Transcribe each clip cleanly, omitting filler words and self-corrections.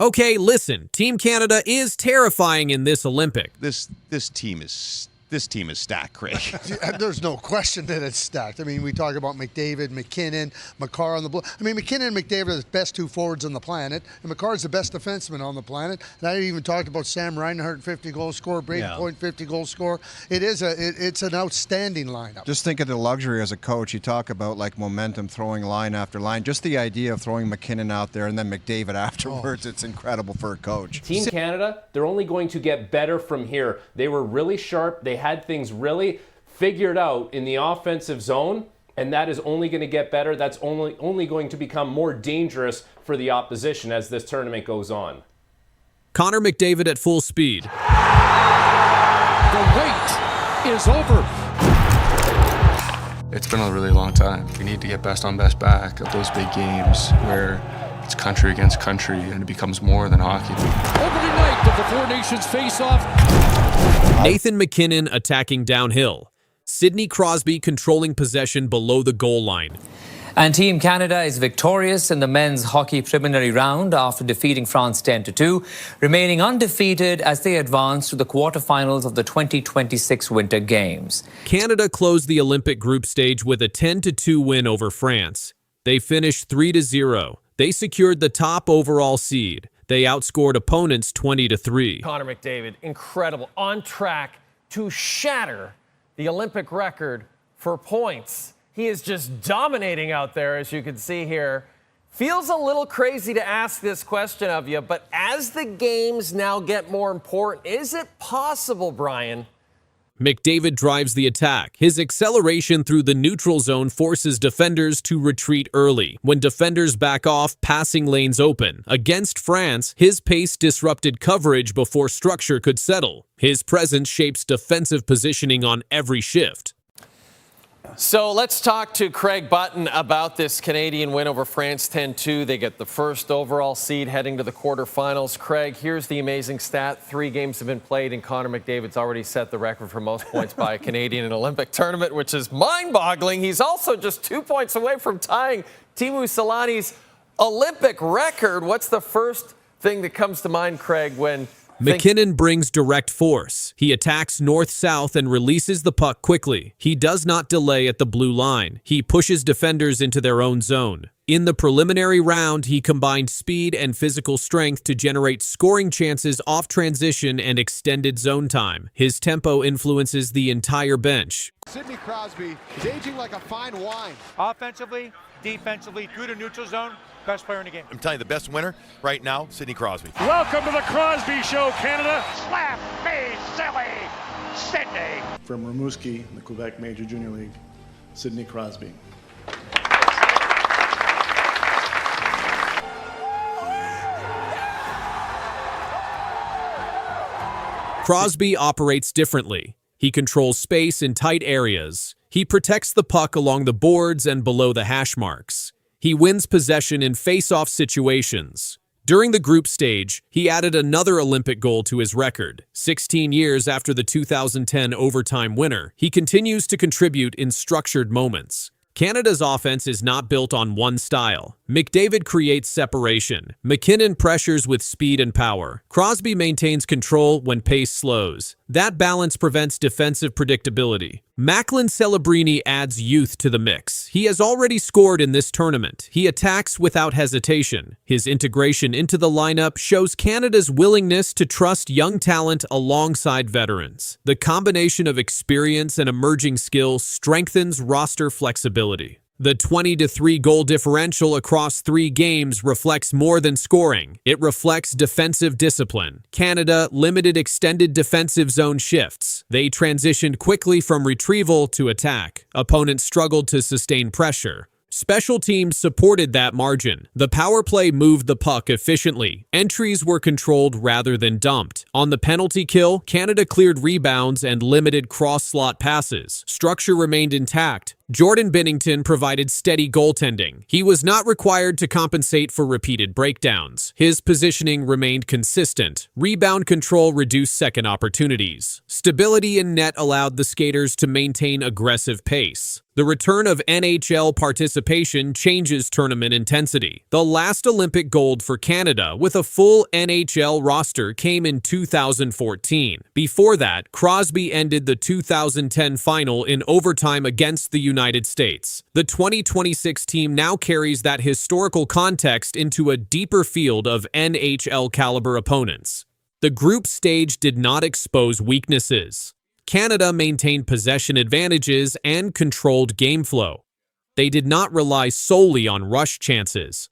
Okay, listen, Team Canada is terrifying in this Olympic. This team is stacked, Craig. There's no question that it's stacked. I mean, we talk about McDavid, MacKinnon, Makar on the blue. I mean, MacKinnon and McDavid are the best two forwards on the planet, and Makar's the best defenseman on the planet. And I even talked about Sam Reinhart, 50-goal scorer, Brady Point, 50-goal scorer. It's an outstanding lineup. Just think of the luxury as a coach. You talk about like momentum, throwing line after line. Just the idea of throwing MacKinnon out there and then McDavid afterwards, It's incredible for a coach. Team Canada, they're only going to get better from here. They were really sharp. They had things really figured out in the offensive zone, and that is only going to get better. That's only going to become more dangerous for the opposition as this tournament goes on. Connor McDavid at full speed. The wait is over. It's been a really long time. We need to get best on best back at those big games where it's country against country and it becomes more than hockey. Opening night of the Four Nations face-off. Nathan MacKinnon attacking downhill. Sidney Crosby controlling possession below the goal line. And Team Canada is victorious in the men's hockey preliminary round after defeating France 10-2, remaining undefeated as they advance to the quarterfinals of the 2026 Winter Games. Canada closed the Olympic group stage with a 10-2 win over France. They finished 3-0. They secured the top overall seed. They outscored opponents 20-3. Connor McDavid, incredible, on track to shatter the Olympic record for points. He is just dominating out there, as you can see here. Feels a little crazy to ask this question of you, but as the games now get more important, is it possible, Brian? McDavid drives the attack. His acceleration through the neutral zone forces defenders to retreat early. When defenders back off, passing lanes open. Against France, his pace disrupted coverage before structure could settle. His presence shapes defensive positioning on every shift. So let's talk to Craig Button about this Canadian win over France 10-2. They get the first overall seed heading to the quarterfinals. Craig, here's the amazing stat. 3 games have been played, and Connor McDavid's already set the record for most points by a Canadian in an Olympic tournament, which is mind-boggling. He's also just 2 points away from tying Teemu Selanne's Olympic record. What's the first thing that comes to mind, Craig, when MacKinnon brings direct force. He attacks north-south and releases the puck quickly. He does not delay at the blue line. He pushes defenders into their own zone. In the preliminary round, he combined speed and physical strength to generate scoring chances off transition and extended zone time. His tempo influences the entire bench. Sidney Crosby is aging like a fine wine. Offensively, defensively, through the neutral zone, best player in the game. I'm telling you, the best winner right now, Sidney Crosby. Welcome to the Crosby Show, Canada. Slap me, silly, Sidney. From Rimouski in the Quebec Major Junior League, Sidney Crosby. Crosby operates differently. He controls space in tight areas. He protects the puck along the boards and below the hash marks. He wins possession in face-off situations. During the group stage, he added another Olympic goal to his record. 16 years after the 2010 overtime winner, he continues to contribute in structured moments. Canada's offense is not built on one style. McDavid creates separation. MacKinnon pressures with speed and power. Crosby maintains control when pace slows. That balance prevents defensive predictability. Macklin Celebrini adds youth to the mix. He has already scored in this tournament. He attacks without hesitation. His integration into the lineup shows Canada's willingness to trust young talent alongside veterans. The combination of experience and emerging skill strengthens roster flexibility. The 20-3 goal differential across 3 games reflects more than scoring. It reflects defensive discipline. Canada limited extended defensive zone shifts. They transitioned quickly from retrieval to attack. Opponents struggled to sustain pressure. Special teams supported that margin. The power play moved the puck efficiently. Entries were controlled rather than dumped. On the penalty kill, Canada cleared rebounds and limited cross-slot passes. Structure remained intact. Jordan Binnington provided steady goaltending. He was not required to compensate for repeated breakdowns. His positioning remained consistent. Rebound control reduced second opportunities. Stability in net allowed the skaters to maintain aggressive pace. The return of NHL participation changes tournament intensity. The last Olympic gold for Canada with a full NHL roster came in 2014. Before that, Crosby ended the 2010 final in overtime against the United States. The 2026 team now carries that historical context into a deeper field of NHL-caliber opponents. The group stage did not expose weaknesses. Canada maintained possession advantages and controlled game flow. They did not rely solely on rush chances.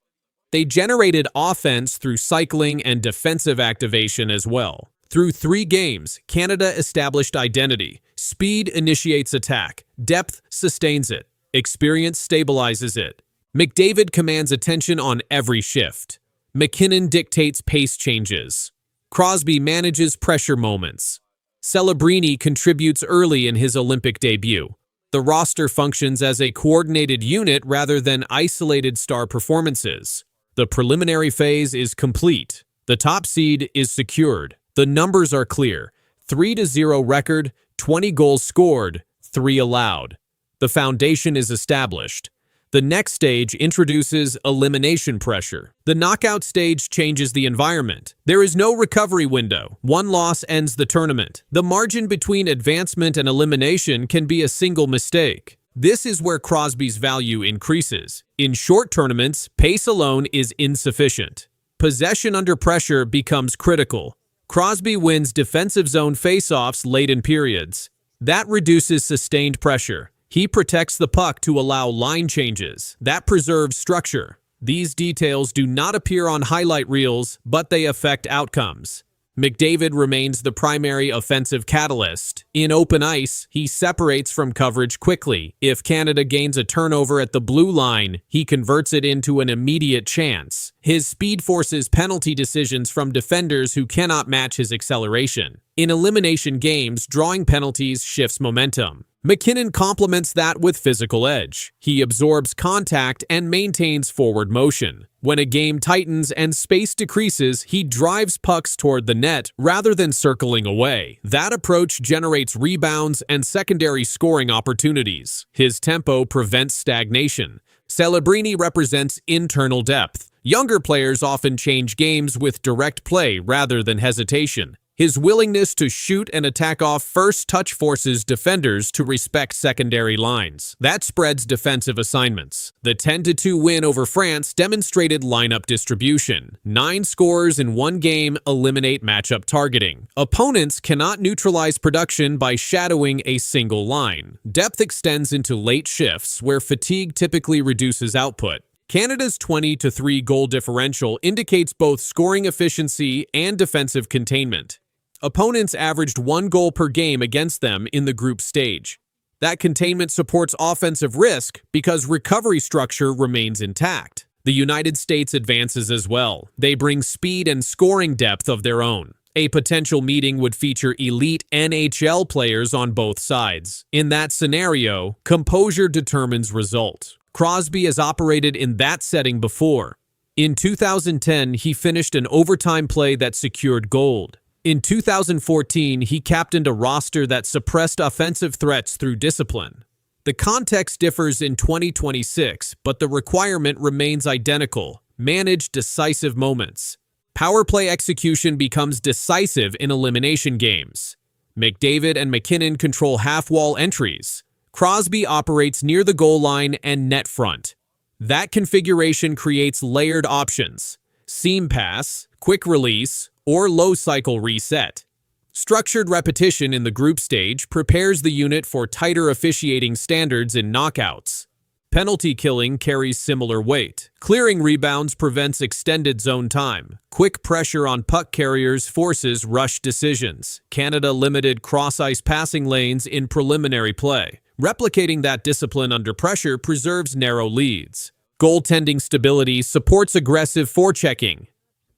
They generated offense through cycling and defensive activation as well. Through 3 games, Canada established identity. Speed initiates attack. Depth sustains it. Experience stabilizes it. McDavid commands attention on every shift. MacKinnon dictates pace changes. Crosby manages pressure moments. Celebrini contributes early in his Olympic debut. The roster functions as a coordinated unit rather than isolated star performances. The preliminary phase is complete. The top seed is secured. The numbers are clear. 3-0 record, 20 goals scored, 3 allowed. The foundation is established. The next stage introduces elimination pressure. The knockout stage changes the environment. There is no recovery window. One loss ends the tournament. The margin between advancement and elimination can be a single mistake. This is where Crosby's value increases. In short tournaments, pace alone is insufficient. Possession under pressure becomes critical. Crosby wins defensive zone faceoffs late in periods. That reduces sustained pressure. He protects the puck to allow line changes. That preserves structure. These details do not appear on highlight reels, but they affect outcomes. McDavid remains the primary offensive catalyst. In open ice, he separates from coverage quickly. If Canada gains a turnover at the blue line, he converts it into an immediate chance. His speed forces penalty decisions from defenders who cannot match his acceleration. In elimination games, drawing penalties shifts momentum. MacKinnon complements that with physical edge. He absorbs contact and maintains forward motion. When a game tightens and space decreases, he drives pucks toward the net rather than circling away. That approach generates rebounds and secondary scoring opportunities. His tempo prevents stagnation. Celebrini represents internal depth. Younger players often change games with direct play rather than hesitation. His willingness to shoot and attack off first touch forces defenders to respect secondary lines. That spreads defensive assignments. The 10-2 win over France demonstrated lineup distribution. 9 scorers in one game eliminate matchup targeting. Opponents cannot neutralize production by shadowing a single line. Depth extends into late shifts, where fatigue typically reduces output. Canada's 20-3 goal differential indicates both scoring efficiency and defensive containment. Opponents averaged 1 goal per game against them in the group stage. That containment supports offensive risk because recovery structure remains intact. The United States advances as well. They bring speed and scoring depth of their own. A potential meeting would feature elite NHL players on both sides. In that scenario, composure determines result. Crosby has operated in that setting before. In 2010, he finished an overtime play that secured gold. In 2014, he captained a roster that suppressed offensive threats through discipline. The context differs in 2026, but the requirement remains identical: manage decisive moments. Power play execution becomes decisive in elimination games. McDavid and MacKinnon control half-wall entries. Crosby operates near the goal line and net front. That configuration creates layered options: seam pass, quick release, or low cycle reset. Structured repetition in the group stage prepares the unit for tighter officiating standards in knockouts. Penalty killing carries similar weight. Clearing rebounds prevents extended zone time. Quick pressure on puck carriers forces rush decisions. Canada limited cross-ice passing lanes in preliminary play. Replicating that discipline under pressure preserves narrow leads. Goaltending stability supports aggressive forechecking.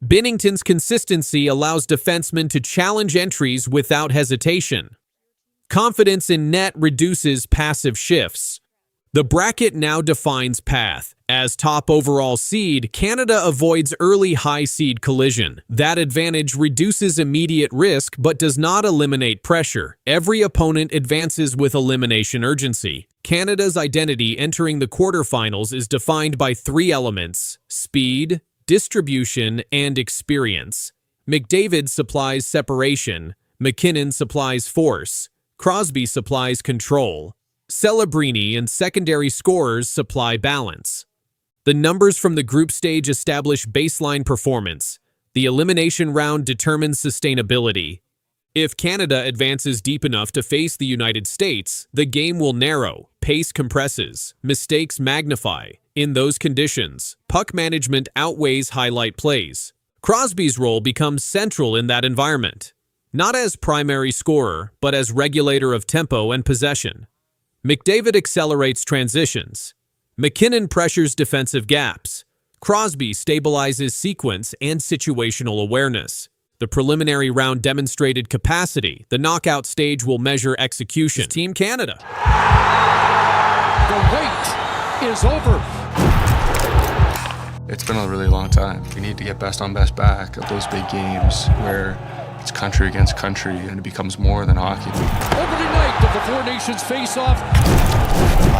Binnington's consistency allows defensemen to challenge entries without hesitation. Confidence in net reduces passive shifts. The bracket now defines path. As top overall seed, Canada avoids early high seed collision. That advantage reduces immediate risk but does not eliminate pressure. Every opponent advances with elimination urgency. Canada's identity entering the quarterfinals is defined by three elements: speed, distribution, and experience. McDavid supplies separation, MacKinnon supplies force, Crosby supplies control. Celebrini and secondary scorers supply balance. The numbers from the group stage establish baseline performance. The elimination round determines sustainability. If Canada advances deep enough to face the United States, the game will narrow, pace compresses, mistakes magnify. In those conditions, puck management outweighs highlight plays. Crosby's role becomes central in that environment, not as primary scorer, but as regulator of tempo and possession. McDavid accelerates transitions. MacKinnon pressures defensive gaps. Crosby stabilizes sequence and situational awareness. The preliminary round demonstrated capacity. The knockout stage will measure execution. Team Canada. The wait is over. It's been a really long time. We need to get best on best back at those big games where it's country against country and it becomes more than hockey. Opening night of the Four Nations face-off.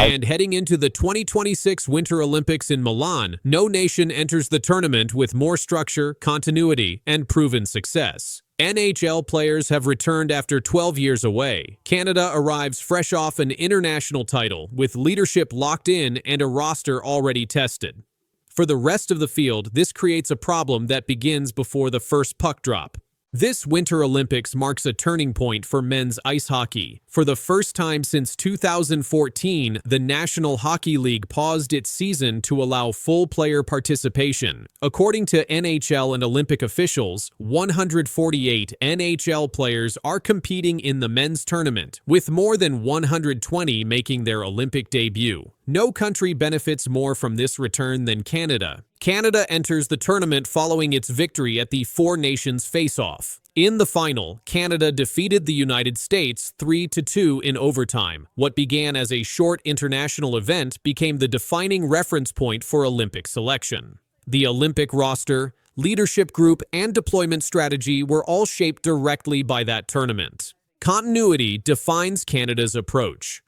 And heading into the 2026 Winter Olympics in Milan, no nation enters the tournament with more structure, continuity, and proven success. NHL players have returned after 12 years away. Canada arrives fresh off an international title, with leadership locked in and a roster already tested. For the rest of the field, this creates a problem that begins before the first puck drop. This Winter Olympics marks a turning point for men's ice hockey. For the first time since 2014, the National Hockey League paused its season to allow full player participation. According to NHL and Olympic officials, 148 NHL players are competing in the men's tournament, with more than 120 making their Olympic debut. No country benefits more from this return than Canada. Canada enters the tournament following its victory at the Four Nations face-off. In the final, Canada defeated the United States 3-2 in overtime. What began as a short international event became the defining reference point for Olympic selection. The Olympic roster, leadership group, and deployment strategy were all shaped directly by that tournament. Continuity defines Canada's approach.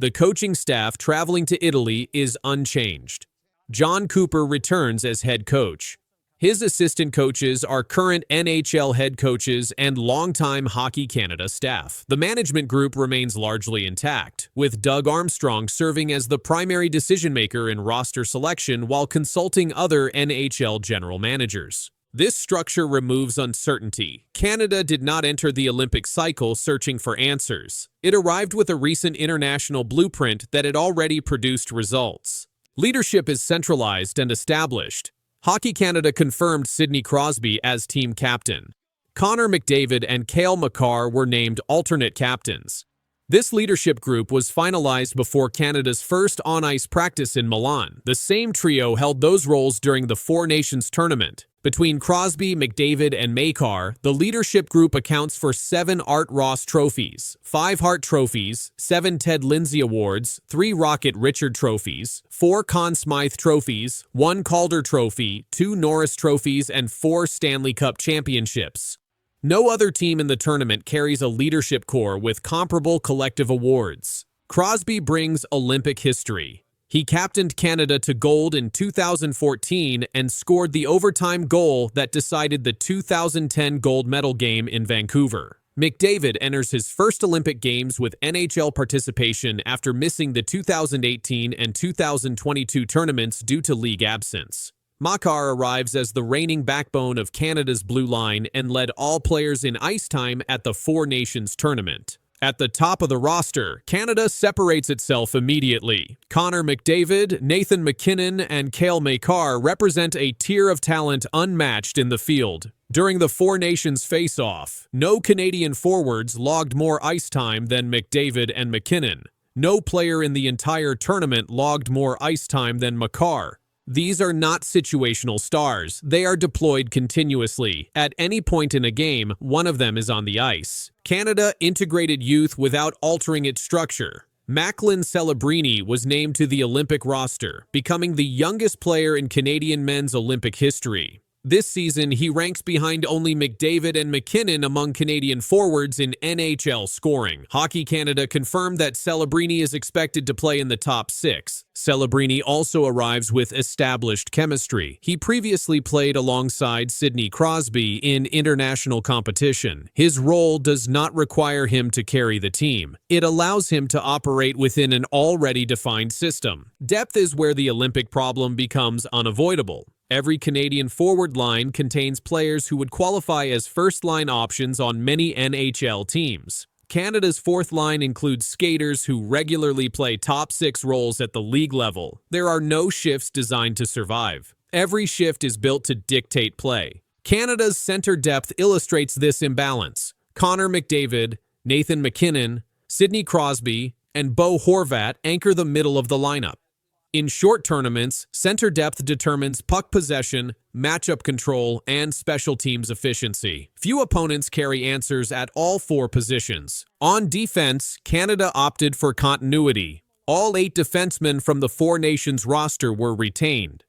The coaching staff traveling to Italy is unchanged. John Cooper returns as head coach. His assistant coaches are current NHL head coaches and longtime Hockey Canada staff. The management group remains largely intact, with Doug Armstrong serving as the primary decision-maker in roster selection while consulting other NHL general managers. This structure removes uncertainty. Canada did not enter the Olympic cycle searching for answers. It arrived with a recent international blueprint that had already produced results. Leadership is centralized and established. Hockey Canada confirmed Sidney Crosby as team captain. Connor McDavid and Cale Makar were named alternate captains. This leadership group was finalized before Canada's first on-ice practice in Milan. The same trio held those roles during the Four Nations tournament. Between Crosby, McDavid, and Makar, the leadership group accounts for 7 Art Ross trophies, 5 Hart trophies, 7 Ted Lindsay awards, 3 Rocket Richard trophies, 4 Conn Smythe trophies, 1 Calder trophy, 2 Norris trophies, and 4 Stanley Cup championships. No other team in the tournament carries a leadership core with comparable collective awards. Crosby brings Olympic history. He captained Canada to gold in 2014 and scored the overtime goal that decided the 2010 gold medal game in Vancouver. McDavid enters his first Olympic Games with NHL participation after missing the 2018 and 2022 tournaments due to league absence. Makar arrives as the reigning backbone of Canada's blue line and led all players in ice time at the Four Nations tournament. At the top of the roster, Canada separates itself immediately. Connor McDavid, Nathan MacKinnon, and Cale Makar represent a tier of talent unmatched in the field. During the Four Nations face-off, no Canadian forwards logged more ice time than McDavid and MacKinnon. No player in the entire tournament logged more ice time than Makar. These are not situational stars. They are deployed continuously. At any point in a game, one of them is on the ice. Canada integrated youth without altering its structure. Macklin Celebrini was named to the Olympic roster, becoming the youngest player in Canadian men's Olympic history. This season, he ranks behind only McDavid and MacKinnon among Canadian forwards in NHL scoring. Hockey Canada confirmed that Celebrini is expected to play in the top 6. Celebrini also arrives with established chemistry. He previously played alongside Sidney Crosby in international competition. His role does not require him to carry the team. It allows him to operate within an already defined system. Depth is where the Olympic problem becomes unavoidable. Every Canadian forward line contains players who would qualify as first-line options on many NHL teams. Canada's fourth line includes skaters who regularly play top 6 roles at the league level. There are no shifts designed to survive. Every shift is built to dictate play. Canada's center depth illustrates this imbalance. Connor McDavid, Nathan MacKinnon, Sidney Crosby, and Bo Horvat anchor the middle of the lineup. In short tournaments, center depth determines puck possession, matchup control, and special teams efficiency. Few opponents carry answers at all 4 positions. On defense, Canada opted for continuity. All 8 defensemen from the Four Nations roster were retained.